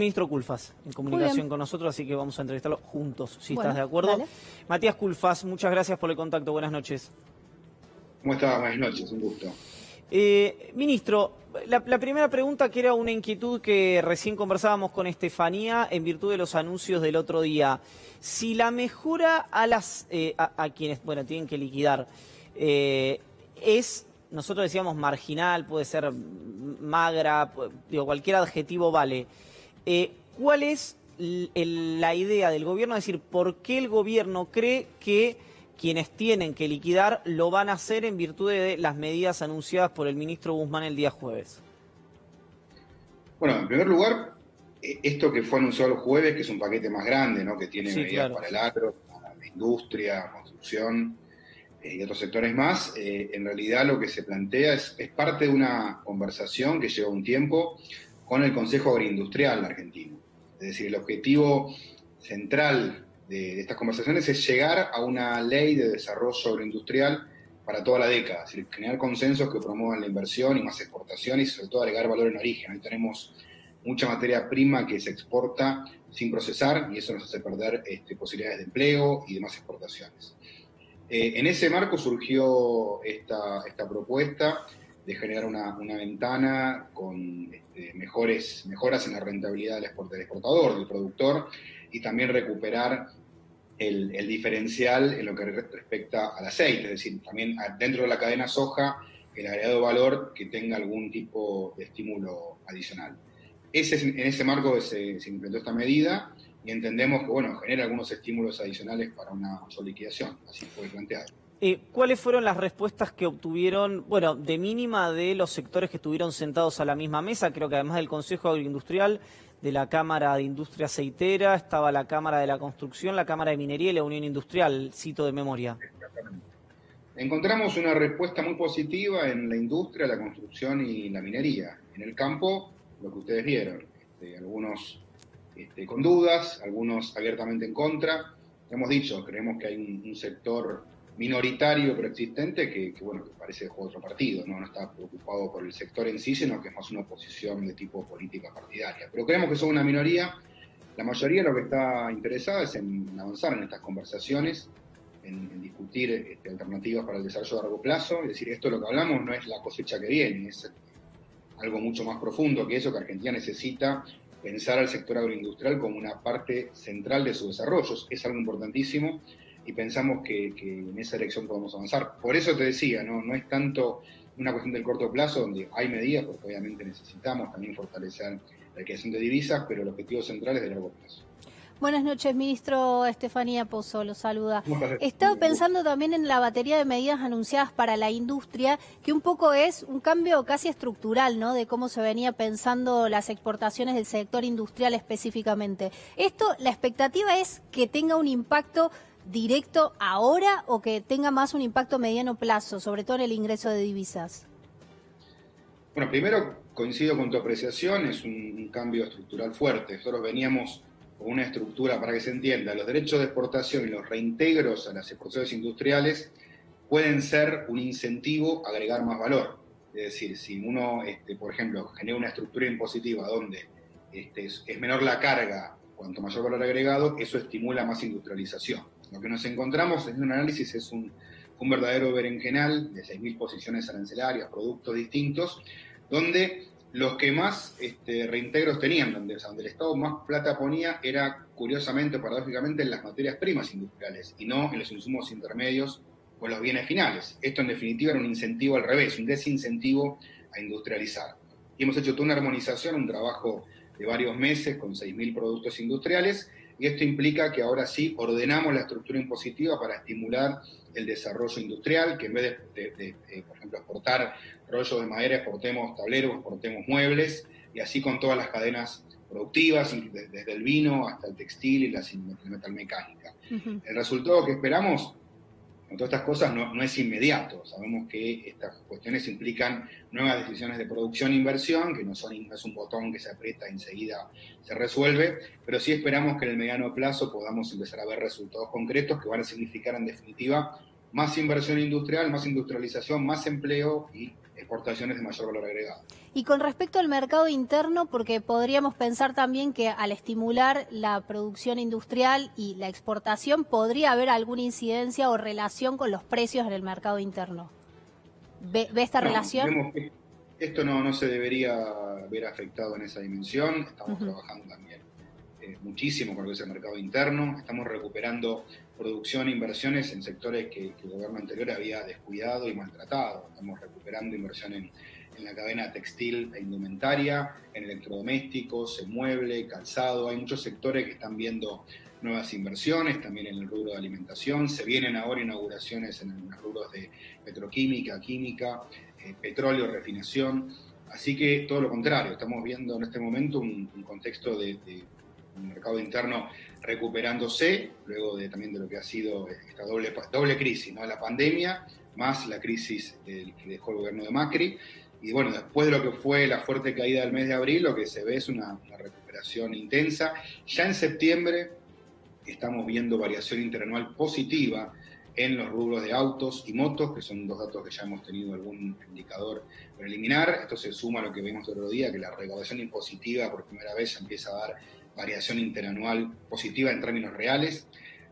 Ministro Culfas, en comunicación con nosotros, así que vamos a entrevistarlo juntos, si Bueno, estás de acuerdo. dale. Matías Culfas, muchas gracias por el contacto, buenas noches. ¿Cómo estás? Buenas noches, un gusto. Ministro, la primera pregunta, que era una inquietud que recién conversábamos con Estefanía en virtud de los anuncios del otro día. Si la mejora a quienes tienen que liquidar es, nosotros decíamos marginal, puede ser magra, cualquier adjetivo vale. ¿Cuál es la idea del gobierno? Es decir, ¿por qué el gobierno cree que quienes tienen que liquidar lo van a hacer en virtud de las medidas anunciadas por el ministro Guzmán el día jueves? Bueno, en primer lugar, esto que fue anunciado el jueves, que es un paquete más grande, ¿no? Que tiene medidas para el agro, para la industria, construcción y otros sectores más, en realidad lo que se plantea es parte de una conversación que lleva un tiempo con el Consejo Agroindustrial argentino. Es decir, el objetivo central de estas conversaciones es llegar a una ley de desarrollo agroindustrial para toda la década, es decir, generar consensos que promuevan la inversión y más exportación y sobre todo agregar valor en origen. Hoy tenemos mucha materia prima que se exporta sin procesar y eso nos hace perder posibilidades de empleo y demás exportaciones. En ese marco surgió esta propuesta de generar una ventana con mejoras en la rentabilidad del exportador, del productor, y también recuperar el diferencial en lo que respecta al aceite, es decir, también dentro de la cadena soja, el agregado valor que tenga algún tipo de estímulo adicional. En ese marco se implementó esta medida y entendemos que genera algunos estímulos adicionales para una mayor liquidación, así fue planteado. ¿Cuáles fueron las respuestas que obtuvieron, de mínima, de los sectores que estuvieron sentados a la misma mesa? Creo que además del Consejo Agroindustrial, de la Cámara de Industria Aceitera, estaba la Cámara de la Construcción, la Cámara de Minería y la Unión Industrial, cito de memoria. Exactamente. Encontramos una respuesta muy positiva en la industria, la construcción y la minería. En el campo, lo que ustedes vieron, algunos con dudas, algunos abiertamente en contra. Hemos dicho, creemos que hay un sector minoritario pero existente que parece de otro partido, ¿no? No está preocupado por el sector en sí, sino que es más una oposición de tipo política partidaria. Pero creemos que son una minoría. La mayoría lo que está interesada es en avanzar en estas conversaciones, en discutir alternativas para el desarrollo a largo plazo. Es decir, esto lo que hablamos no es la cosecha que viene, es algo mucho más profundo que eso, que Argentina necesita pensar al sector agroindustrial como una parte central de su desarrollo. Es algo importantísimo y pensamos que en esa dirección podemos avanzar. Por eso te decía, no es tanto una cuestión del corto plazo, donde hay medidas, porque obviamente necesitamos también fortalecer la creación de divisas, pero el objetivo central es de largo plazo. Buenas noches, ministro. Estefanía Pozo lo saluda. Estaba pensando también en la batería de medidas anunciadas para la industria, que un poco es un cambio casi estructural, ¿no?, de cómo se venía pensando las exportaciones del sector industrial específicamente. ¿Esto, la expectativa es que tenga un impacto directo ahora o que tenga más un impacto a mediano plazo, sobre todo en el ingreso de divisas? Bueno, primero coincido con tu apreciación, es un cambio estructural fuerte. Nosotros veníamos con una estructura, para que se entienda, los derechos de exportación y los reintegros a las exportaciones industriales pueden ser un incentivo a agregar más valor. Es decir, si uno, por ejemplo, genera una estructura impositiva donde es menor la carga, cuanto mayor valor agregado, eso estimula más industrialización. Lo que nos encontramos en un análisis es un verdadero berenjenal de 6.000 posiciones arancelarias, productos distintos, donde los que más reintegros tenían, donde el Estado más plata ponía, era curiosamente, paradójicamente, en las materias primas industriales y no en los insumos intermedios o en los bienes finales. Esto en definitiva era un incentivo al revés, un desincentivo a industrializar. Y hemos hecho toda una armonización, un trabajo de varios meses con 6.000 productos industriales, y esto implica que ahora sí ordenamos la estructura impositiva para estimular el desarrollo industrial, que en vez de por ejemplo, exportar rollos de madera, exportemos tableros, exportemos muebles, y así con todas las cadenas productivas, desde el vino hasta el textil y la metalmecánica. Uh-huh. El resultado que esperamos con todas estas cosas no es inmediato. Sabemos que estas cuestiones implican nuevas decisiones de producción e inversión, que no es un botón que se aprieta y enseguida se resuelve, pero sí esperamos que en el mediano plazo podamos empezar a ver resultados concretos que van a significar en definitiva más inversión industrial, más industrialización, más empleo y exportaciones de mayor valor agregado. Y con respecto al mercado interno, porque podríamos pensar también que al estimular la producción industrial y la exportación podría haber alguna incidencia o relación con los precios en el mercado interno. ¿Ve esta relación? Vemos que esto no se debería ver afectado en esa dimensión. Estamos trabajando también muchísimo con lo que es el mercado interno. Estamos recuperando producción e inversiones en sectores que el gobierno anterior había descuidado y maltratado. Estamos recuperando inversión en la cadena textil e indumentaria, en electrodomésticos, en mueble, calzado. Hay muchos sectores que están viendo nuevas inversiones, también en el rubro de alimentación. Se vienen ahora inauguraciones en los rubros de petroquímica, química, petróleo, refinación. Así que todo lo contrario, estamos viendo en este momento un contexto de un mercado interno recuperándose, luego también de lo que ha sido esta doble crisis, ¿no? La pandemia más la crisis que dejó el gobierno de Macri. Y bueno, después de lo que fue la fuerte caída del mes de abril, lo que se ve es una recuperación intensa. Ya en septiembre estamos viendo variación interanual positiva en los rubros de autos y motos, que son dos datos que ya hemos tenido algún indicador preliminar. Esto se suma a lo que vimos el otro día, que la recaudación impositiva por primera vez empieza a dar variación interanual positiva en términos reales.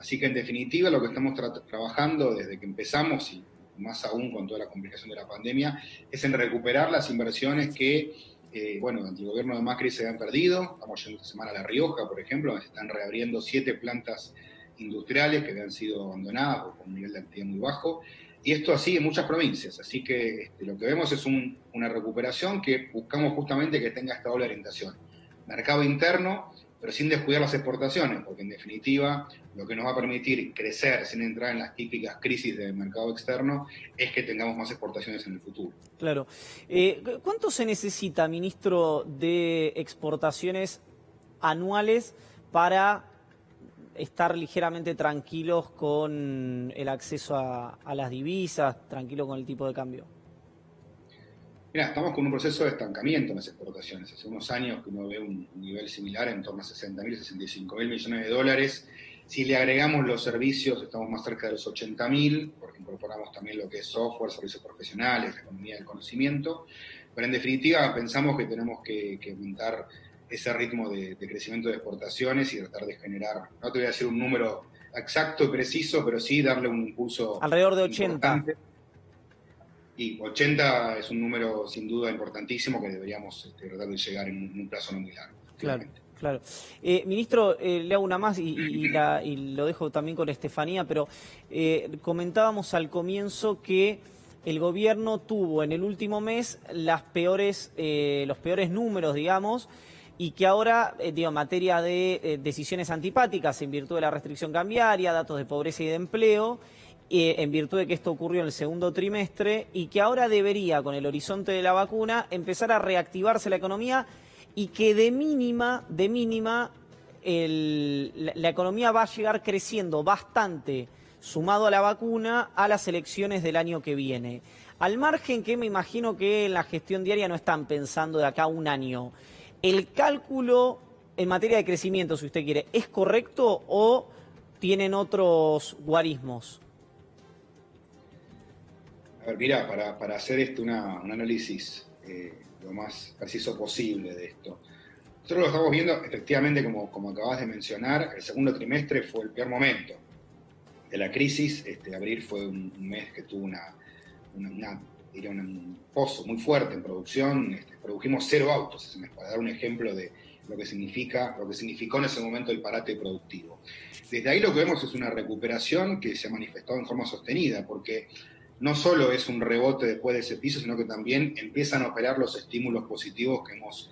Así que en definitiva lo que estamos trabajando desde que empezamos, y más aún con toda la complicación de la pandemia, es en recuperar las inversiones que, durante el gobierno de Macri se han perdido. Estamos yendo esta semana a La Rioja, por ejemplo, donde se están reabriendo 7 plantas industriales que habían sido abandonadas o con un nivel de actividad muy bajo. Y esto así en muchas provincias. Así que lo que vemos es una recuperación que buscamos justamente que tenga esta doble orientación. Mercado interno, pero sin descuidar las exportaciones, porque en definitiva lo que nos va a permitir crecer sin entrar en las típicas crisis del mercado externo es que tengamos más exportaciones en el futuro. Claro. ¿Cuánto se necesita, ministro, de exportaciones anuales para estar ligeramente tranquilos con el acceso a las divisas, tranquilo con el tipo de cambio? Mira, estamos con un proceso de estancamiento en las exportaciones. Hace unos años que uno ve un nivel similar en torno a 60.000, 65.000 millones de dólares. Si le agregamos los servicios, estamos más cerca de los 80.000, porque incorporamos también lo que es software, servicios profesionales, la economía del conocimiento. Pero en definitiva pensamos que tenemos que aumentar ese ritmo de crecimiento de exportaciones y tratar de generar, no te voy a decir un número exacto y preciso, pero sí darle un impulso alrededor de 80. Importante. Y 80 es un número sin duda importantísimo que deberíamos tratar de llegar en un plazo no muy largo. Claro, claro. Ministro, le hago una más y lo dejo también con Estefanía, pero comentábamos al comienzo que el gobierno tuvo en el último mes los peores números, digamos, y que ahora, en materia de decisiones antipáticas en virtud de la restricción cambiaria, datos de pobreza y de empleo, en virtud de que esto ocurrió en el segundo trimestre y que ahora debería, con el horizonte de la vacuna, empezar a reactivarse la economía y que de mínima la economía va a llegar creciendo bastante, sumado a la vacuna, a las elecciones del año que viene. Al margen que me imagino que en la gestión diaria no están pensando de acá a un año, ¿el cálculo en materia de crecimiento, si usted quiere, es correcto o tienen otros guarismos? A ver, mira, para hacer un análisis lo más preciso posible de esto. Nosotros lo estamos viendo, efectivamente, como acabas de mencionar, el segundo trimestre fue el peor momento de la crisis. Abril fue un mes que tuvo un pozo muy fuerte en producción. Produjimos 0 autos ese mes, para dar un ejemplo de lo que significó en ese momento el parate productivo. Desde ahí lo que vemos es una recuperación que se ha manifestado en forma sostenida, porque no solo es un rebote después de ese piso, sino que también empiezan a operar los estímulos positivos que hemos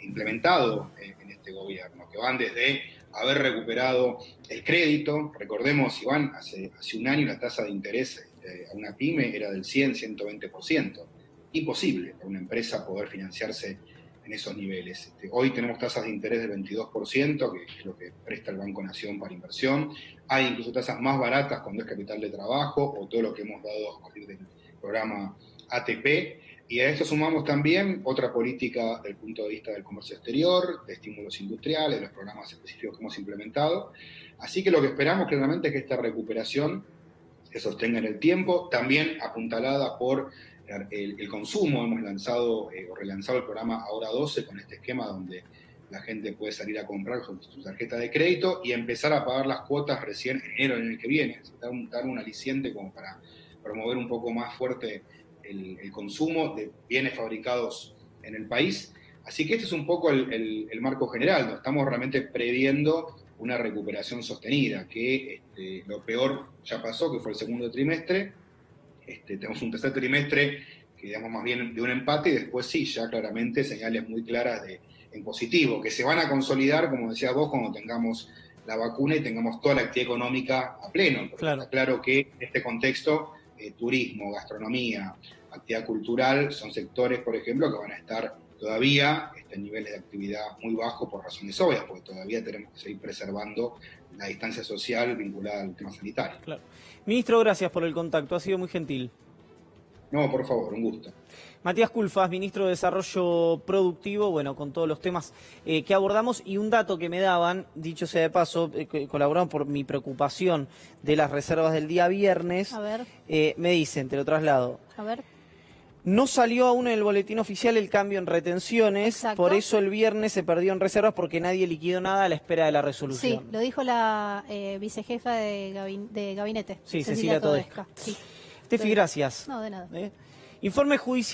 implementado en este gobierno, que van desde haber recuperado el crédito. Recordemos, Iván, hace un año la tasa de interés a una pyme era del 100-120%. Imposible para una empresa poder financiarse en esos niveles. Hoy tenemos tasas de interés del 22%, que es lo que presta el Banco Nación para inversión. Hay incluso tasas más baratas cuando es capital de trabajo, o todo lo que hemos dado a partir del programa ATP. Y a esto sumamos también otra política desde el punto de vista del comercio exterior, de estímulos industriales, de los programas específicos que hemos implementado. Así que lo que esperamos claramente es que esta recuperación se sostenga en el tiempo, también apuntalada por el consumo. Hemos lanzado o relanzado el programa Ahora 12 con este esquema donde la gente puede salir a comprar su tarjeta de crédito y empezar a pagar las cuotas recién en enero del año que viene. Dar un aliciente como para promover un poco más fuerte el consumo de bienes fabricados en el país. Así que este es un poco el marco general, ¿no? Estamos realmente previendo una recuperación sostenida, que lo peor ya pasó, que fue el segundo trimestre. Tenemos un tercer trimestre que digamos más bien de un empate, y después sí, ya claramente señales muy claras en positivo, que se van a consolidar, como decías vos, cuando tengamos la vacuna y tengamos toda la actividad económica a pleno. Porque claro. Está claro que en este contexto, turismo, gastronomía, actividad cultural, son sectores, por ejemplo, que van a estar todavía en niveles de actividad muy bajos por razones obvias, porque todavía tenemos que seguir preservando la distancia social vinculada al tema sanitario. Claro. Ministro, gracias por el contacto, ha sido muy gentil. No, por favor, un gusto. Matías Culfas, ministro de Desarrollo Productivo, bueno, con todos los temas que abordamos, y un dato que me daban, dicho sea de paso, colaboraron por mi preocupación de las reservas del día viernes. A ver. Me dicen, te lo traslado. A ver. No salió aún en el boletín oficial el cambio en retenciones, Exacto. Por eso el viernes se perdió en reservas porque nadie liquidó nada a la espera de la resolución. Sí, lo dijo la vicejefa de gabinete, Sí, Cecilia Todesca. Sí. Tefi, gracias. No, de nada. Informe judicial.